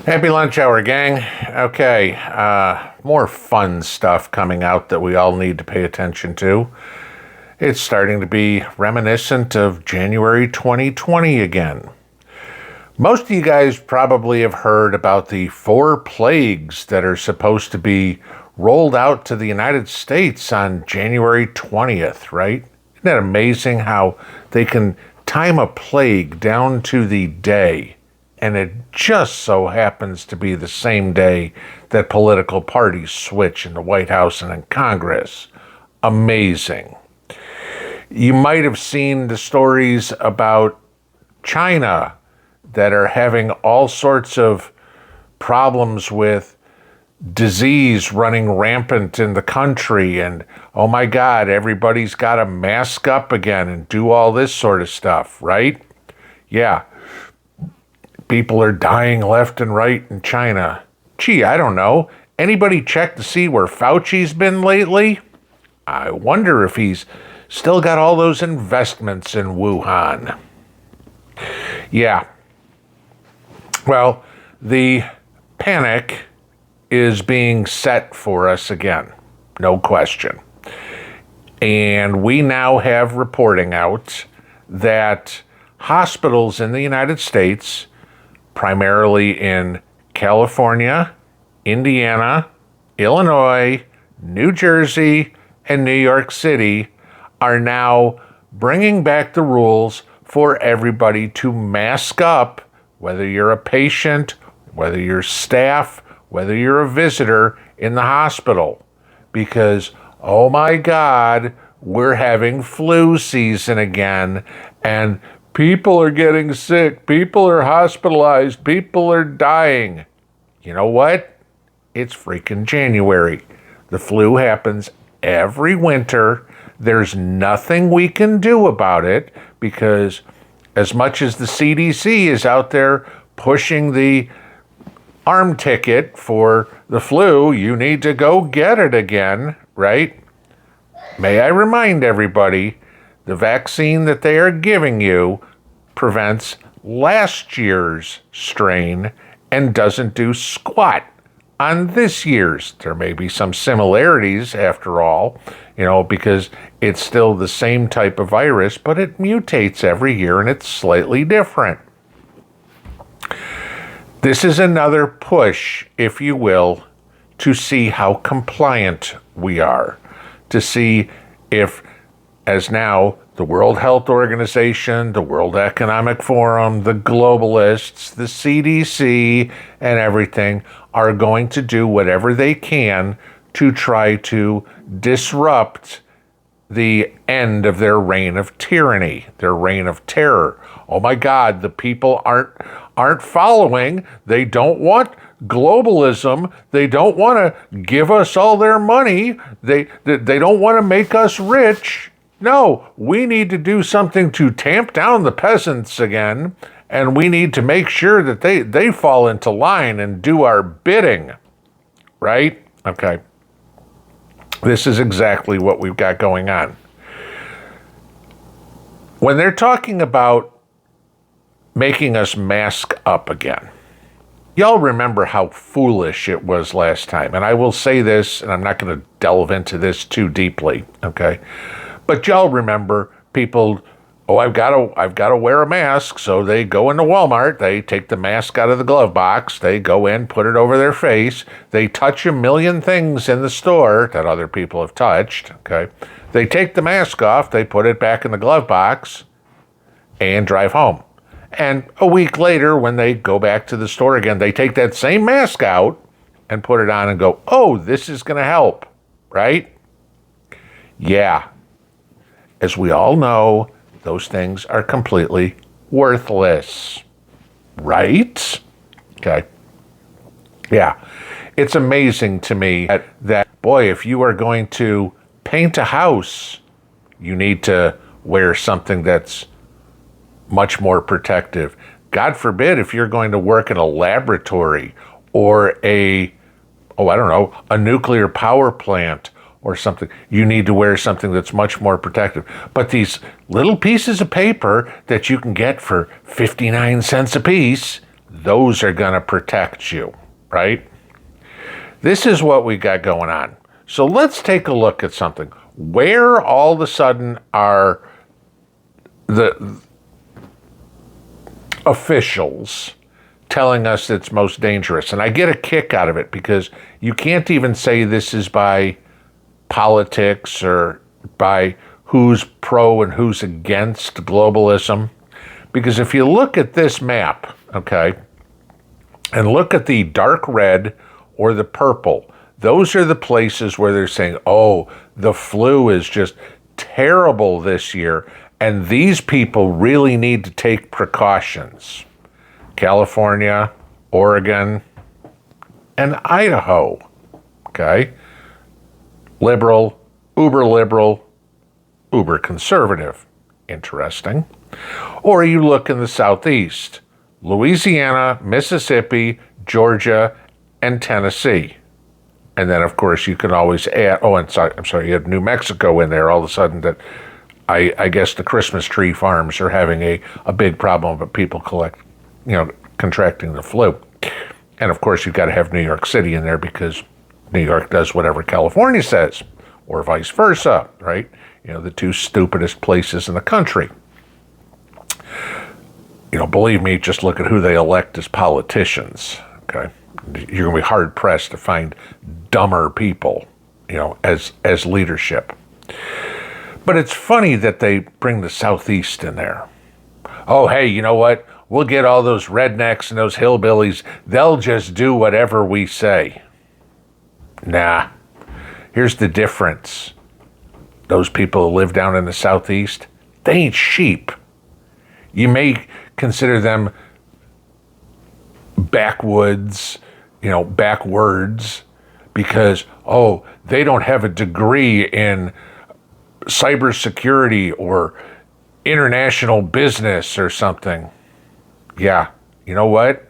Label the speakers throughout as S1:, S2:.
S1: Happy lunch hour, gang. Okay, more fun stuff coming out that we all need to pay attention to. It's starting to be reminiscent of January 2020 again. Most of you guys probably have heard about the 4 plagues that are supposed to be rolled out to the United States on January 20th, right? Isn't that amazing how they can time a plague down to the day? And it just so happens to be the same day that political parties switch in the White House and in Congress. Amazing. You might have seen the stories about China that are having all sorts of problems with disease running rampant in the country. And, oh my God, everybody's got to mask up again and do all this sort of stuff, right? Yeah. People are dying left and right in China. Gee, I don't know. Anybody check to see where Fauci's been lately? I wonder if he's still got all those investments in Wuhan. Yeah. Well, the panic is being set for us again. No question. And we now have reporting out that hospitals in the United States, primarily in California, Indiana, Illinois, New Jersey, and New York City, are now bringing back the rules for everybody to mask up, whether you're a patient, whether you're staff, whether you're a visitor in the hospital. Because, oh my God, we're having flu season again, and people are getting sick, people are hospitalized, people are dying. You know what? It's freaking January. The flu happens every winter. There's nothing we can do about it because as much as the CDC is out there pushing the arm ticket for the flu, you need to go get it again, right? May I remind everybody, the vaccine that they are giving you prevents last year's strain and doesn't do squat on this year's. There may be some similarities after all, because it's still the same type of virus, but it mutates every year and it's slightly different. This is another push, if you will, to see how compliant we are, to see if, as now, the World Health Organization, the World Economic Forum, the globalists, the CDC, and everything are going to do whatever they can to try to disrupt the end of their reign of tyranny, their reign of terror. Oh my God, the people aren't following. They don't want globalism. They don't want to give us all their money. They don't want to make us rich. No, we need to do something to tamp down the peasants again, and we need to make sure that they fall into line and do our bidding, right? Okay. This is exactly what we've got going on. When they're talking about making us mask up again, y'all remember how foolish it was last time. And I will say this, and I'm not going to delve into this too deeply, okay? But y'all remember people, I've got to wear a mask. So they go into Walmart, they take the mask out of the glove box, they go in, put it over their face, they touch a million things in the store that other people have touched, okay? They take the mask off, they put it back in the glove box, and drive home. And a week later, when they go back to the store again, they take that same mask out and put it on and go, oh, this is going to help, right? Yeah. As we all know, those things are completely worthless, right? Okay. Yeah. It's amazing to me that, boy, if you are going to paint a house, you need to wear something that's much more protective. God forbid if you're going to work in a laboratory or a nuclear power plant or something, you need to wear something that's much more protective. But these little pieces of paper that you can get for 59 cents a piece, those are going to protect you, right? This is what we got going on. So let's take a look at something. Where all of a sudden are the officials telling us it's most dangerous? And I get a kick out of it because you can't even say this is by politics or by who's pro and who's against globalism. Because if you look at this map, okay, and look at the dark red or the purple, those are the places where they're saying, oh, the flu is just terrible this year, and these people really need to take precautions. California, Oregon, and Idaho, okay? Liberal, uber conservative. Interesting. Or you look in the Southeast, Louisiana, Mississippi, Georgia, and Tennessee. And then, of course, you can always add, I'm sorry, you have New Mexico in there all of a sudden that I guess the Christmas tree farms are having a big problem of people contracting the flu. And of course, you've got to have New York City in there because New York does whatever California says, or vice versa, right? The two stupidest places in the country. Believe me, just look at who they elect as politicians, okay? You're going to be hard-pressed to find dumber people, as leadership. But it's funny that they bring the Southeast in there. Oh, hey, you know what? We'll get all those rednecks and those hillbillies. They'll just do whatever we say. Nah. Here's the difference. Those people who live down in the Southeast, they ain't sheep. You may consider them backwards because, they don't have a degree in cybersecurity or international business or something. Yeah, you know what?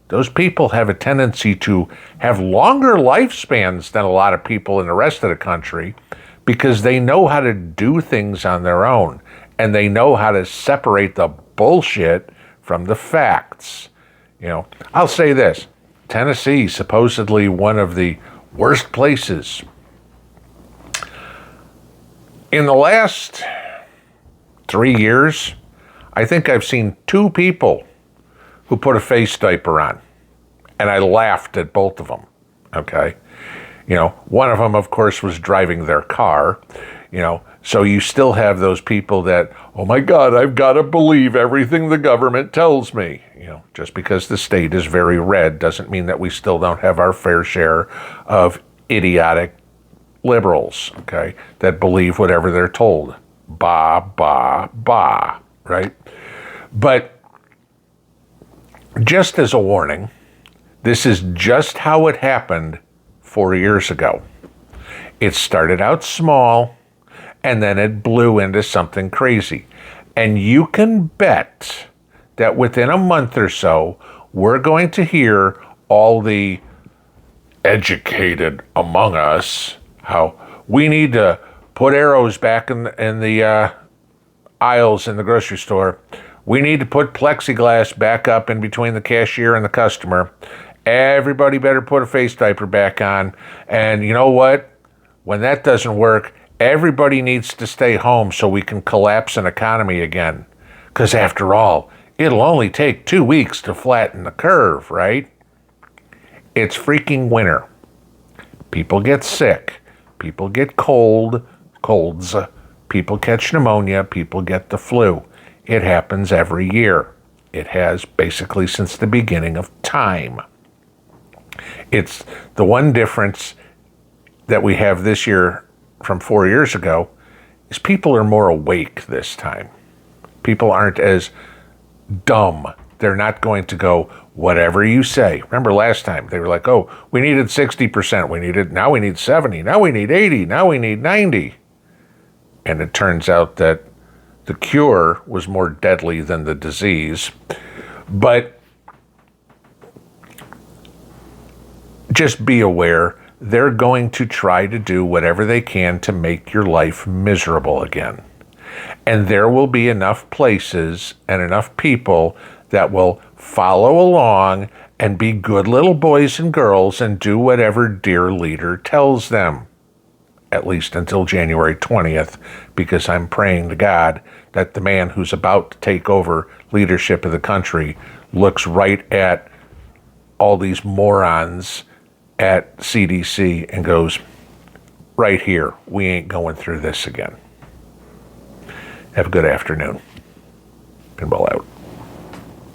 S1: Those people have a tendency to have longer lifespans than a lot of people in the rest of the country because they know how to do things on their own and they know how to separate the bullshit from the facts. I'll say this. Tennessee, supposedly one of the worst places. In the last 3 years, I think I've seen 2 people who put a face diaper on. And I laughed at both of them, okay? One of them, of course, was driving their car, so you still have those people that, oh my God, I've got to believe everything the government tells me. Just because the state is very red doesn't mean that we still don't have our fair share of idiotic liberals, okay, that believe whatever they're told. Bah, right? But just as a warning, this is just how it happened 4 years ago. It started out small, and then it blew into something crazy. And you can bet that within a month or so, we're going to hear all the educated among us how we need to put arrows back in the aisles in the grocery store. We need to put plexiglass back up in between the cashier and the customer. Everybody better put a face diaper back on. And you know what? When that doesn't work, everybody needs to stay home so we can collapse an economy again. Because after all, it'll only take 2 weeks to flatten the curve, right? It's freaking winter. People get sick. People get colds. People catch pneumonia. People get the flu. It happens every year. It has basically since the beginning of time. It's the one difference that we have this year from 4 years ago is people are more awake this time. People aren't as dumb. They're not going to go, whatever you say. Remember last time, they were like, oh, we needed 60%. Now we need 70. Now we need 80. Now we need 90. And it turns out that the cure was more deadly than the disease. But just be aware, they're going to try to do whatever they can to make your life miserable again. And there will be enough places and enough people that will follow along and be good little boys and girls and do whatever dear leader tells them, at least until January 20th, because I'm praying to God that the man who's about to take over leadership of the country looks right at all these morons at CDC and goes, right here, we ain't going through this again. Have a good afternoon. Pinball out.